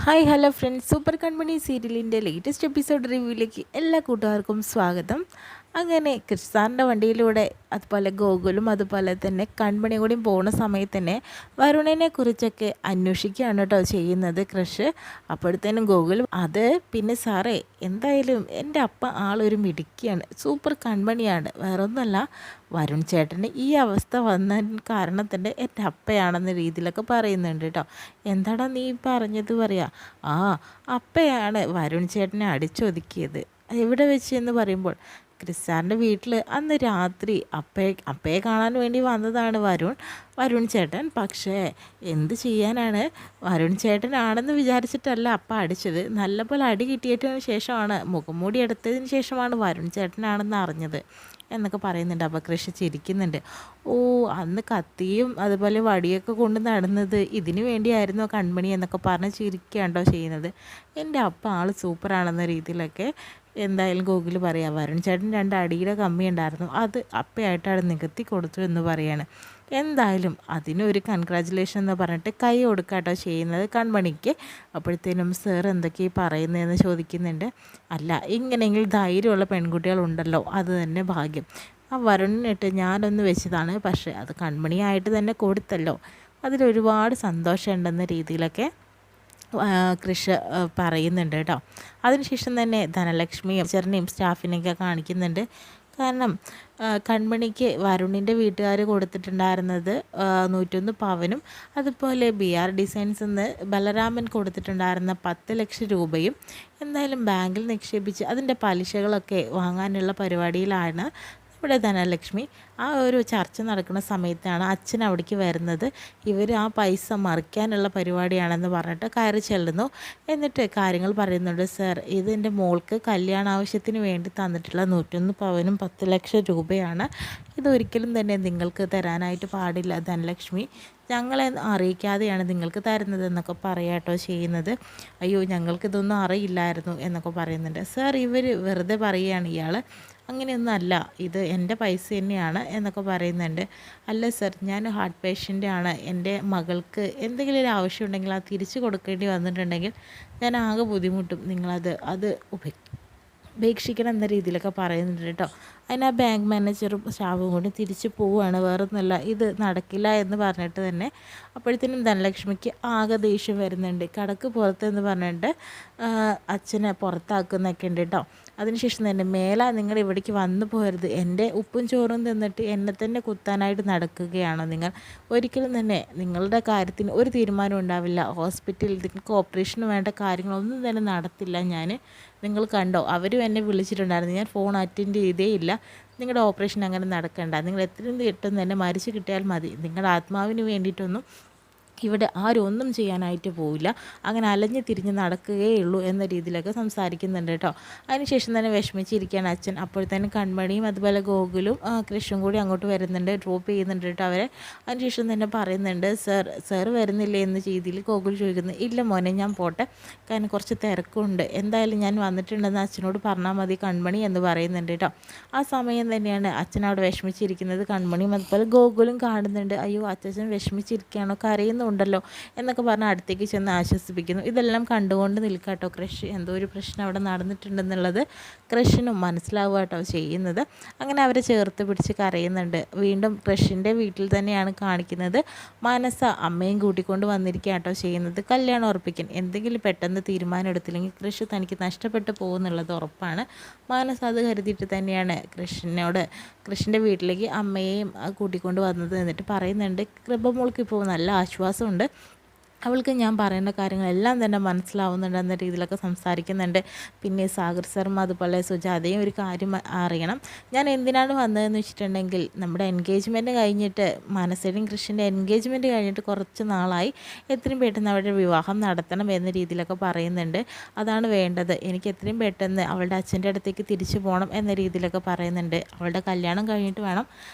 Hi hello friends, super Kanmani സീരിയലിൻ്റെ latest episode റിവ്യൂയിലേക്ക് എല്ലാ കൂട്ടുകാർക്കും സ്വാഗതം. അങ്ങനെ ക്രിസ്താറിൻ്റെ വണ്ടിയിലൂടെ അതുപോലെ ഗോകുലും അതുപോലെ തന്നെ കൺമണി കൂടിയും പോകുന്ന സമയത്ത് തന്നെ വരുണിനെ കുറിച്ചൊക്കെ അന്വേഷിക്കുകയാണ് കേട്ടോ ചെയ്യുന്നത് ക്രിഷ്. അപ്പോഴത്തേനും ഗോകുൽ അത് പിന്നെ സാറേ, എന്തായാലും എൻ്റെ അപ്പ ആളൊരു മിടുക്കിയാണ്, സൂപ്പർ കൺമണിയാണ്, വേറൊന്നുമല്ല വരുൺ ചേട്ടന് ഈ അവസ്ഥ വന്നതിന് കാരണം തന്നെ എൻ്റെ അപ്പയാണെന്ന രീതിയിലൊക്കെ പറയുന്നുണ്ട് കേട്ടോ. എന്താടാ നീ പറഞ്ഞത് പറയാ? ആ, അപ്പയാണ് വരുൺ ചേട്ടനെ അടിച്ചൊതുക്കിയത്. എവിടെ വെച്ച് എന്ന് പറയുമ്പോൾ ക്രിസ്സാറിൻ്റെ വീട്ടിൽ അന്ന് രാത്രി അപ്പയെ കാണാൻ വേണ്ടി വന്നതാണ് വരുൺ ചേട്ടൻ. പക്ഷേ എന്ത് ചെയ്യാനാണ്, വരുൺ ചേട്ടനാണെന്ന് വിചാരിച്ചിട്ടല്ല അപ്പ അടിച്ചത്. നല്ലപോലെ അടി കിട്ടിയതിന് ശേഷമാണ്, മുഖംമൂടി എടുത്തതിന് ശേഷമാണ് വരുൺ ചേട്ടനാണെന്ന് അറിഞ്ഞത് എന്നൊക്കെ പറയുന്നുണ്ട്. അപ്പോൾ കൃഷി ചിരിക്കുന്നുണ്ട്. ഓ, അന്ന് കത്തിയും അതുപോലെ വടിയൊക്കെ കൊണ്ട് നടന്നത് ഇതിനു വേണ്ടിയായിരുന്നോ കൺമണി എന്നൊക്കെ പറഞ്ഞ് ചിരിക്കുകയാണോ ചെയ്യുന്നത്. എൻ്റെ അപ്പ ആൾ സൂപ്പറാണെന്ന രീതിയിലൊക്കെ എന്തായാലും ഗൂഗിൾ പറയാം. വരുൺ ചേട്ടൻ 2 അടിയുടെ കമ്മി ഉണ്ടായിരുന്നു, അത് അപ്പയായിട്ടാണ് നികത്തി കൊടുത്തു എന്ന് പറയാണ്. എന്തായാലും അതിനൊരു കൺഗ്രാജുലേഷൻ എന്ന് പറഞ്ഞിട്ട് കൈ കൊടുക്കാട്ടോ ചെയ്യുന്നത് കൺമണിക്ക്. അപ്പോഴത്തേനും സാർ എന്തൊക്കെയാണ് പറയുന്നതെന്ന് ചോദിക്കുന്നുണ്ട്. അല്ല, ഇങ്ങനെയെങ്കിൽ ധൈര്യമുള്ള പെൺകുട്ടികളുണ്ടല്ലോ, അത് തന്നെ ഭാഗ്യം. ആ വരുണിനിട്ട് ഞാനൊന്ന് വെച്ചതാണ്, പക്ഷേ അത് കൺമണിയായിട്ട് തന്നെ കൊടുത്തല്ലോ, അതിലൊരുപാട് സന്തോഷമുണ്ടെന്ന രീതിയിലൊക്കെ കൃഷ് പറയുന്നുണ്ട് കേട്ടോ. അതിനുശേഷം തന്നെ ധനലക്ഷ്മിയും ചെറിനെയും സ്റ്റാഫിനെയൊക്കെ കാണിക്കുന്നുണ്ട്. കാരണം കൺമണിക്ക് വരുണിൻ്റെ വീട്ടുകാർ കൊടുത്തിട്ടുണ്ടായിരുന്നത് 101 പവനും അതുപോലെ BR ഡിസൈൻസ് എന്ന് ബലരാമൻ കൊടുത്തിട്ടുണ്ടായിരുന്ന 10 ലക്ഷം രൂപയും എന്തായാലും ബാങ്കിൽ നിക്ഷേപിച്ച് അതിൻ്റെ പലിശകളൊക്കെ വാങ്ങാനുള്ള പരിപാടിയിലാണ് ഇവിടെ ധനലക്ഷ്മി. ആ ഒരു ചർച്ച നടക്കുന്ന സമയത്താണ് അച്ഛൻ അവിടേക്ക് വരുന്നത്. ഇവർ ആ പൈസ മറിക്കാനുള്ള പരിപാടിയാണെന്ന് പറഞ്ഞിട്ട് കയറി ചെല്ലുന്നു. എന്നിട്ട് കാര്യങ്ങൾ പറയുന്നുണ്ട്. സർ, ഇത് എൻ്റെ മോൾക്ക് കല്യാണ ആവശ്യത്തിന് വേണ്ടി തന്നിട്ടുള്ള 101 പവനും 10 ലക്ഷം രൂപയാണ്. ഇതൊരിക്കലും തന്നെ നിങ്ങൾക്ക് തരാനായിട്ട് പാടില്ല ധനലക്ഷ്മി, ഞങ്ങളെ അറിയിക്കാതെയാണ് നിങ്ങൾക്ക് തരുന്നതെന്നൊക്കെ പറയാട്ടോ ചെയ്യുന്നത്. അയ്യോ, ഞങ്ങൾക്കിതൊന്നും അറിയില്ലായിരുന്നു എന്നൊക്കെ പറയുന്നുണ്ട്. സർ, ഇവർ വെറുതെ പറയുകയാണ്, ഇയാൾ അങ്ങനെയൊന്നും അല്ല, ഇത് എൻ്റെ പൈസ തന്നെയാണ് എന്നൊക്കെ പറയുന്നുണ്ട്. അല്ല സർ, ഞാൻ ഹാർട്ട് പേഷ്യൻ്റ് ആണ്, എൻ്റെ മകൾക്ക് എന്തെങ്കിലും ഒരു ആവശ്യമുണ്ടെങ്കിൽ അത് തിരിച്ചു കൊടുക്കേണ്ടി വന്നിട്ടുണ്ടെങ്കിൽ ഞാൻ ആകെ ബുദ്ധിമുട്ടും, നിങ്ങളത് ഉപേക്ഷിക്കണം എന്ന രീതിയിലൊക്കെ പറയുന്നുണ്ട് കേട്ടോ. അതിന് ആ ബാങ്ക് മാനേജറും സ്റ്റാഫും കൂടി തിരിച്ച് പോവുകയാണ്. വേറൊന്നുമല്ല, ഇത് നടക്കില്ല എന്ന് പറഞ്ഞിട്ട് തന്നെ. അപ്പോഴത്തേനും ധനലക്ഷ്മിക്ക് ആകെ ദേഷ്യം വരുന്നുണ്ട്. കടക്ക് പുറത്തെന്ന് പറഞ്ഞിട്ട് അച്ഛനെ പുറത്താക്കുന്നൊക്കെ ഉണ്ട് കേട്ടോ. അതിനുശേഷം തന്നെ മേലെ നിങ്ങൾ ഇവിടേക്ക് വന്നു പോകരുത്, എൻ്റെ ഉപ്പും ചോറും തിന്നിട്ട് എന്നെ തന്നെ കുത്താനായിട്ട് നടക്കുകയാണോ നിങ്ങൾ? ഒരിക്കലും തന്നെ നിങ്ങളുടെ കാര്യത്തിന് ഒരു തീരുമാനം ഉണ്ടാവില്ല. ഹോസ്പിറ്റലിൽ നിങ്ങൾക്ക് ഓപ്പറേഷന് വേണ്ട കാര്യങ്ങളൊന്നും തന്നെ നടത്തില്ല ഞാൻ. നിങ്ങൾ കണ്ടോ, അവരും എന്നെ വിളിച്ചിട്ടുണ്ടായിരുന്നു, ഞാൻ ഫോൺ അറ്റൻഡ് ചെയ്തേ ഇല്ല. നിങ്ങളുടെ ഓപ്പറേഷൻ അങ്ങനെ നടക്കണ്ട, നിങ്ങൾ എത്രയും കിട്ടും തന്നെ മരിച്ചു കിട്ടിയാൽ മതി, നിങ്ങളുടെ ആത്മാവിന് വേണ്ടിയിട്ടൊന്നും ഇവിടെ ആരും ഒന്നും ചെയ്യാനായിട്ട് പോവില്ല, അങ്ങനെ അലഞ്ഞു തിരിഞ്ഞ് നടക്കുകയുള്ളൂ എന്ന രീതിയിലൊക്കെ സംസാരിക്കുന്നുണ്ട് കേട്ടോ. അതിനുശേഷം തന്നെ വിഷമിച്ചിരിക്കുകയാണ് അച്ഛൻ. അപ്പോഴത്തേനും കൺമണിയും അതുപോലെ ഗോകുലും കൃഷ്ണും കൂടി അങ്ങോട്ട് വരുന്നുണ്ട്, ഡ്രോപ്പ് ചെയ്യുന്നുണ്ട് കേട്ടോ അവരെ. അതിനുശേഷം തന്നെ പറയുന്നുണ്ട്, സാർ വരുന്നില്ലേ എന്ന രീതിയിൽ ഗോകുൽ ചോദിക്കുന്നു. ഇല്ല മോനെ, ഞാൻ പോട്ടെ, കാരണം കുറച്ച് തിരക്കുണ്ട്, എന്തായാലും ഞാൻ വന്നിട്ടുണ്ടെന്ന് അച്ഛനോട് പറഞ്ഞാൽ മതി കൺമണി എന്ന് പറയുന്നുണ്ട് കേട്ടോ. ആ സമയം തന്നെയാണ് അച്ഛൻ അവിടെ വിഷമിച്ചിരിക്കുന്നത്. കൺമണിയും അതുപോലെ ഗോകുലും കാണുന്നുണ്ട്. അയ്യോ, അച്ഛൻ വിഷമിച്ചിരിക്കുകയാണോ, കരയുന്നുണ്ടല്ലോ എന്നൊക്കെ പറഞ്ഞ് അടുത്തേക്ക് ചെന്ന് ആശ്വസിപ്പിക്കുന്നു. ഇതെല്ലാം കണ്ടുകൊണ്ട് നിൽക്കാട്ടോ കൃഷി, എന്തോ ഒരു പ്രശ്നം അവിടെ നടന്നിട്ടുണ്ടെന്നുള്ളത് കൃഷിനും മനസ്സിലാവുക കേട്ടോ ചെയ്യുന്നത്. അങ്ങനെ അവരെ ചേർത്ത് പിടിച്ച് കരയുന്നുണ്ട്. വീണ്ടും കൃഷിൻ്റെ വീട്ടിൽ തന്നെയാണ് കാണിക്കുന്നത്. മനസ്സ അമ്മയും കൂട്ടിക്കൊണ്ട് വന്നിരിക്കുക കേട്ടോ ചെയ്യുന്നത്. കല്യാണം ഉറപ്പിക്കാൻ എന്തെങ്കിലും പെട്ടെന്ന് തീരുമാനം എടുത്തില്ലെങ്കിൽ കൃഷി തനിക്ക് നഷ്ടപ്പെട്ടു പോകുന്നുള്ളത് ഉറപ്പാണ്. മനസ്സ് അത് കരുതിയിട്ട് തന്നെയാണ് കൃഷിൻ്റെ വീട്ടിലേക്ക് അമ്മയെയും കൂട്ടിക്കൊണ്ട് വന്നത്. എന്നിട്ട് പറയുന്നുണ്ട്, കൃപമോൾക്ക് ഇപ്പോൾ നല്ല ആശ്വാസമുണ്ട്, അവൾക്ക് ഞാൻ പറയുന്ന കാര്യങ്ങളെല്ലാം തന്നെ മനസ്സിലാവുന്നുണ്ട് എന്ന രീതിയിലൊക്കെ സംസാരിക്കുന്നുണ്ട്. പിന്നെ സാഗർ സാറും അതുപോലെ സുജാതയും ഒരു കാര്യം അറിയണം. ഞാൻ എന്തിനാണ് വന്നതെന്ന് വെച്ചിട്ടുണ്ടെങ്കിൽ, നമ്മുടെ എൻഗേജ്മെൻറ്റ് കഴിഞ്ഞിട്ട് മനസ്സിലും കൃഷിൻ്റെ എൻഗേജ്മെൻറ്റ് കഴിഞ്ഞിട്ട് കുറച്ച് നാളായി, എത്രയും പെട്ടെന്ന് അവരുടെ വിവാഹം നടത്തണം എന്ന രീതിയിലൊക്കെ പറയുന്നുണ്ട്. അതാണ് വേണ്ടത്, എനിക്ക് എത്രയും പെട്ടെന്ന് അവളുടെ അച്ഛൻ്റെ അടുത്തേക്ക് തിരിച്ചു പോകണം എന്ന രീതിയിലൊക്കെ പറയുന്നുണ്ട്. അവളുടെ കല്യാണം കഴിഞ്ഞിട്ട് വേണം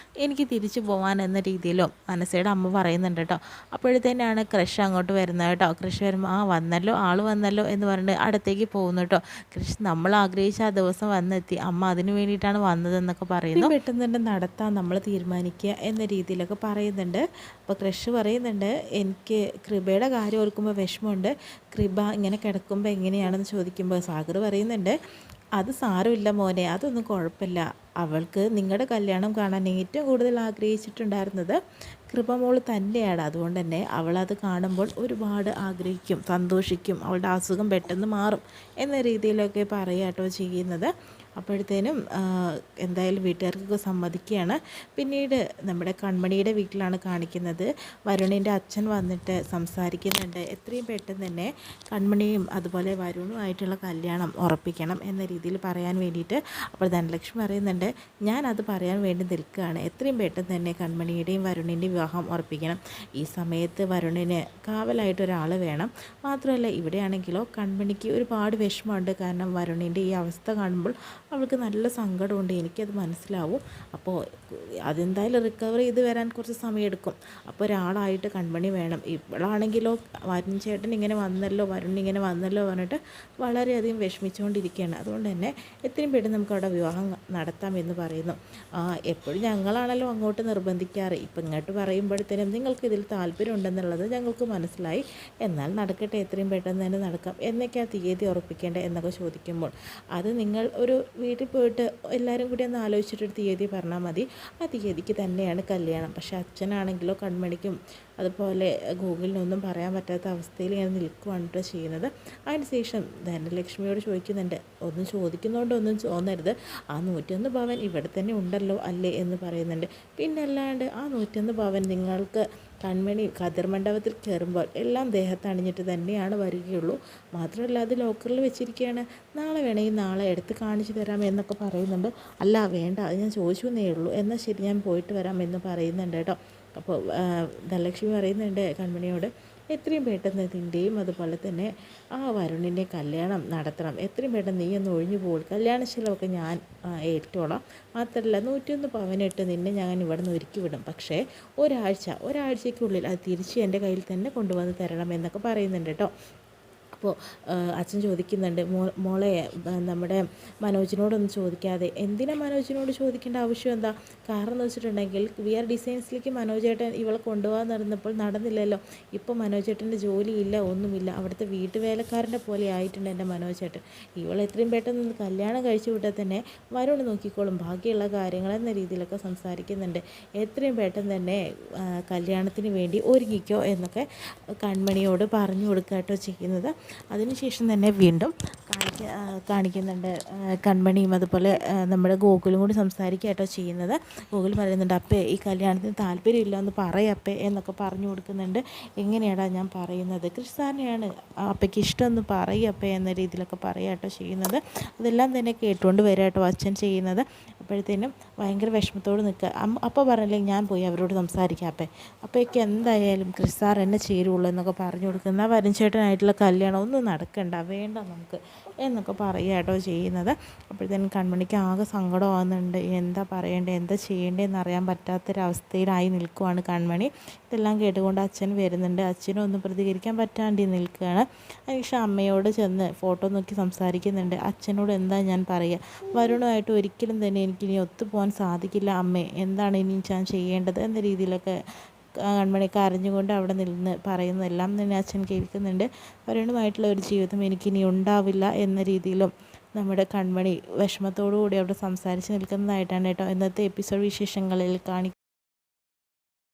എനിക്ക് തിരിച്ചു പോകാൻ എന്ന രീതിയിലും മനസ്സയുടെ അമ്മ പറയുന്നുണ്ട് കേട്ടോ. അപ്പോഴത്തേനാണ് ക്രഷ് അങ്ങോട്ട് അങ്ങോട്ട് വരുന്നത് കേട്ടോ. കൃഷി വരുമ്പോൾ വന്നല്ലോ, ആൾ വന്നല്ലോ എന്ന് പറഞ്ഞിട്ട് അടുത്തേക്ക് പോകുന്നു കേട്ടോ. കൃഷി നമ്മൾ ആഗ്രഹിച്ച ആ ദിവസം വന്നെത്തി, അമ്മ അതിന് വേണ്ടിയിട്ടാണ് വന്നതെന്നൊക്കെ പറയുന്നു. പെട്ടെന്ന് തന്നെ നടത്താൻ നമ്മൾ തീരുമാനിക്കുക എന്ന രീതിയിലൊക്കെ പറയുന്നുണ്ട്. അപ്പോൾ കൃഷി പറയുന്നുണ്ട്, എനിക്ക് കൃപയുടെ കാര്യം ഓർക്കുമ്പോൾ വിഷമമുണ്ട്. കൃപ ഇങ്ങനെ കിടക്കുമ്പോൾ എങ്ങനെയാണെന്ന് ചോദിക്കുമ്പോൾ സാഗർ പറയുന്നുണ്ട്, അത് സാരമില്ല മോനെ, അതൊന്നും കുഴപ്പമില്ല. അവൾക്ക് നിങ്ങളുടെ കല്യാണം കാണാൻ ഏറ്റവും കൂടുതൽ ആഗ്രഹിച്ചിട്ടുണ്ടായിരുന്നത് കൃപമോൾ തന്നെയാണ്. അതുകൊണ്ട് തന്നെ അവളത് കാണുമ്പോൾ ഒരുപാട് ആഗ്രഹിക്കും, സന്തോഷിക്കും, അവളുടെ അസുഖം പെട്ടെന്ന് മാറും എന്ന രീതിയിലൊക്കെ പറയാട്ടോ ചെയ്യുന്നത്. അപ്പോഴത്തേനും എന്തായാലും വീട്ടുകാർക്കൊക്കെ സമ്മതിക്കുകയാണ്. പിന്നീട് നമ്മുടെ കൺമണിയുടെ വീട്ടിലാണ് കാണിക്കുന്നത്. വരുണിൻ്റെ അച്ഛൻ വന്നിട്ട് സംസാരിക്കുന്നുണ്ട്. എത്രയും പെട്ടെന്ന് തന്നെ കൺമണിയും അതുപോലെ വരുണുമായിട്ടുള്ള കല്യാണം ഉറപ്പിക്കണം എന്ന രീതിയിൽ പറയാൻ വേണ്ടിയിട്ട്. അപ്പോൾ ധനലക്ഷ്മി പറയുന്നുണ്ട്, ഞാനത് പറയാൻ വേണ്ടി നിൽക്കുകയാണ്. എത്രയും പെട്ടെന്ന് തന്നെ കൺമണിയുടെയും വരുണിൻ്റെയും വിവാഹം ഉറപ്പിക്കണം. ഈ സമയത്ത് വരുണിന് കാവലായിട്ട് ഒരാൾ വേണം. മാത്രമല്ല ഇവിടെയാണെങ്കിലോ കൺമണിക്ക് ഒരുപാട് വിഷമമുണ്ട്. കാരണം വരുണിൻ്റെ ഈ അവസ്ഥ കാണുമ്പോൾ അവൾക്ക് നല്ല സങ്കടമുണ്ട്, എനിക്കത് മനസ്സിലാവും. അപ്പോൾ അതെന്തായാലും റിക്കവർ ചെയ്ത് വരാൻ കുറച്ച് സമയമെടുക്കും. അപ്പോൾ ഒരാളായിട്ട് കൺമണി വേണം. ഇവളാണെങ്കിലോ വരുൺ ചേട്ടൻ ഇങ്ങനെ വന്നല്ലോ, വരുൺ ഇങ്ങനെ വന്നല്ലോ പറഞ്ഞിട്ട് വളരെയധികം വിഷമിച്ചുകൊണ്ടിരിക്കുകയാണ്. അതുകൊണ്ട് തന്നെ എത്രയും പെട്ടെന്ന് നമുക്ക് അവിടെ വിവാഹം നടത്താമെന്ന് പറയുന്നു. എപ്പോഴും ഞങ്ങളാണല്ലോ അങ്ങോട്ട് നിർബന്ധിക്കാറ്, ഇപ്പം ഇങ്ങോട്ട് പറയുമ്പോഴത്തേനും നിങ്ങൾക്ക് ഇതിൽ താല്പര്യം ഉണ്ടെന്നുള്ളത് ഞങ്ങൾക്ക് മനസ്സിലായി, എന്നാൽ നടക്കട്ടെ, എത്രയും പെട്ടെന്ന് തന്നെ നടക്കാം. എന്നൊക്കെയാണ് തീയതി ഉറപ്പിക്കേണ്ടത് എന്നൊക്കെ ചോദിക്കുമ്പോൾ അത് നിങ്ങൾ ഒരു വീട്ടിൽ പോയിട്ട് എല്ലാവരും കൂടി ഒന്ന് ആലോചിച്ചിട്ടൊരു തീയതി പറഞ്ഞാൽ മതി. ആ തീയതിക്ക് തന്നെയാണ് കല്യാണം. പക്ഷേ അച്ഛനാണെങ്കിലോ കൺമണിക്കും അതുപോലെ ഗൂഗിളിനൊന്നും പറയാൻ പറ്റാത്ത അവസ്ഥയിൽ ഇങ്ങനെ നിൽക്കുകയാണ് കേട്ടോ ചെയ്യുന്നത്. അതിനുശേഷം ധനലക്ഷ്മിയോട് ചോദിക്കുന്നുണ്ട്, ഒന്നും ചോദിക്കുന്നതുകൊണ്ട് ഒന്നും തോന്നരുത്, ആ 101 പവൻ ഇവിടെ തന്നെ ഉണ്ടല്ലോ അല്ലേ എന്ന് പറയുന്നുണ്ട്. പിന്നെ അല്ലാണ്ട് ആ 101 പവൻ നിങ്ങൾക്ക് കൺമണി കതിർ മണ്ഡപത്തിൽ കയറുമ്പോൾ എല്ലാം ദേഹത്ത് അണിഞ്ഞിട്ട് തന്നെയാണ് വരികയുള്ളൂ. മാത്രമല്ല അത് ലോക്കറിൽ വെച്ചിരിക്കുകയാണ്, നാളെ വേണമെങ്കിൽ നാളെ എടുത്ത് കാണിച്ചു തരാം എന്നൊക്കെ പറയുന്നുണ്ട്. അല്ല വേണ്ട, അത് ഞാൻ ചോദിച്ചു എന്നേ ഉള്ളൂ, എന്നാൽ ശരി ഞാൻ പോയിട്ട് വരാം എന്ന് പറയുന്നുണ്ട് കേട്ടോ. അപ്പോൾ ധനലക്ഷ്മി പറയുന്നുണ്ട് കൺമണിയോട്, എത്രയും പെട്ടെന്ന് നിൻ്റെയും അതുപോലെ തന്നെ ആ വരുണിൻ്റെ കല്യാണം നടത്തണം. എത്രയും പെട്ടെന്ന് നീ ഒന്ന് ഒഴിഞ്ഞു പോകും, കല്യാണ ചിലവൊക്കെ ഞാൻ ഏറ്റോളാം. മാത്രമല്ല 101 പവനിട്ട് നിന്നെ ഞാൻ ഇവിടെ നിന്ന് ഒരുക്കി വിടും. പക്ഷേ ഒരാഴ്ചയ്ക്കുള്ളിൽ അത് തിരിച്ച് എൻ്റെ കയ്യിൽ തന്നെ കൊണ്ടുവന്ന് തരണം എന്നൊക്കെ പറയുന്നുണ്ട് കേട്ടോ. അപ്പോൾ അച്ഛൻ ചോദിക്കുന്നുണ്ട്, മോളെ നമ്മുടെ മനോജിനോടൊന്നും ചോദിക്കാതെ. എന്തിനാ മനോജിനോട് ചോദിക്കേണ്ട ആവശ്യം എന്താ? കാരണം എന്ന് വെച്ചിട്ടുണ്ടെങ്കിൽ VR ഡിസൈൻസിലേക്ക് മനോജേട്ടൻ ഇവളെ കൊണ്ടുപോകാൻ നടന്നപ്പോൾ നടന്നില്ലല്ലോ. ഇപ്പോൾ മനോജേട്ടൻ്റെ ജോലിയില്ല, ഒന്നുമില്ല, അവിടുത്തെ വീട്ടുവേലക്കാരൻ്റെ പോലെ ആയിട്ടുണ്ട് എൻ്റെ മനോജേട്ടൻ. ഇവളെ എത്രയും പെട്ടെന്ന് കല്യാണം കഴിച്ചു വിട്ടാൽ തന്നെ വരുണ് നോക്കിക്കോളും ബാക്കിയുള്ള കാര്യങ്ങൾ എന്ന രീതിയിലൊക്കെ സംസാരിക്കുന്നുണ്ട്. എത്രയും പെട്ടെന്ന് തന്നെ കല്യാണത്തിന് വേണ്ടി ഒരുങ്ങിക്കോ എന്നൊക്കെ കൺമണിയോട് പറഞ്ഞു കൊടുക്കുക കേട്ടോ ചെയ്യുന്നത്. അതിനുശേഷം തന്നെ വീണ്ടും കാണിക്കുന്നുണ്ട് കൺമണിയും അതുപോലെ നമ്മുടെ ഗോകുലും കൂടി സംസാരിക്കുക കേട്ടോ ചെയ്യുന്നത്. ഗോകുൽ പറയുന്നുണ്ട്, അപ്പേ ഈ കല്യാണത്തിന് താല്പര്യമില്ല എന്ന് പറയപ്പേ എന്നൊക്കെ പറഞ്ഞു കൊടുക്കുന്നുണ്ട്. എങ്ങനെയാടാ ഞാൻ പറയുന്നത്, കൃഷ്ണാനെയാണ് അപ്പയ്ക്ക് ഇഷ്ടമെന്ന് പറയപ്പേ എന്ന രീതിയിലൊക്കെ പറയുക കേട്ടോ ചെയ്യുന്നത്. അതെല്ലാം തന്നെ കേട്ടുകൊണ്ട് വരിക കേട്ടോ അച്ഛൻ ചെയ്യുന്നത്. അപ്പോഴത്തേനും ഭയങ്കര വിഷമത്തോട് നിൽക്കുക. അപ്പോൾ പറഞ്ഞില്ലേ ഞാൻ പോയി അവരോട് സംസാരിക്കാം അപ്പോഴേക്ക് എന്തായാലും ക്രിസ്സാർ എന്നെ ചേരുള്ളൂ എന്നൊക്കെ പറഞ്ഞു കൊടുക്കുന്ന വരുൺ ചേട്ടനായിട്ടുള്ള കല്യാണം ഒന്നും നടക്കണ്ട, വേണ്ട നമുക്ക് എന്നൊക്കെ പറയുക കേട്ടോ ചെയ്യുന്നത്. അപ്പോഴത്തേനും കൺമണിക്ക് ആകെ സങ്കടമാകുന്നുണ്ട്. എന്താ പറയേണ്ടത്, എന്താ ചെയ്യേണ്ടതെന്ന് അറിയാൻ പറ്റാത്തൊരവസ്ഥയിലായി നിൽക്കുവാണ് കൺമണി. ഇതെല്ലാം കേട്ടുകൊണ്ട് അച്ഛൻ വരുന്നുണ്ട്. അച്ഛനും ഒന്നും പ്രതികരിക്കാൻ പറ്റാണ്ടി നിൽക്കുകയാണ്. അതിനുശേഷം അമ്മയോട് ചെന്ന് ഫോട്ടോ നോക്കി സംസാരിക്കുന്നുണ്ട്. അച്ഛനോട് എന്താ ഞാൻ പറയുക, വരുണുമായിട്ട് ഒരിക്കലും തന്നെ എനിക്കിനി ഒത്തുപോകാൻ സാധിക്കില്ല അമ്മേ, എന്താണ് ഇനി ഞാൻ ചെയ്യേണ്ടത് എന്ന രീതിയിലൊക്കെ കൺമണി കരഞ്ഞുകൊണ്ട് അവിടെ നിന്ന് പറയുന്നതെല്ലാം തന്നെ അച്ഛൻ കേൾക്കുന്നുണ്ട്. വരുണുമായിട്ടുള്ള ഒരു ജീവിതം എനിക്കിനി ഉണ്ടാവില്ല എന്ന രീതിയിലും നമ്മുടെ കൺമണി വിഷമത്തോടു കൂടി അവിടെ സംസാരിച്ച് നിൽക്കുന്നതായിട്ടാണ് കേട്ടോ ഇന്നത്തെ എപ്പിസോഡ് വിശേഷങ്ങളിൽ കാണിക്കുന്നത്.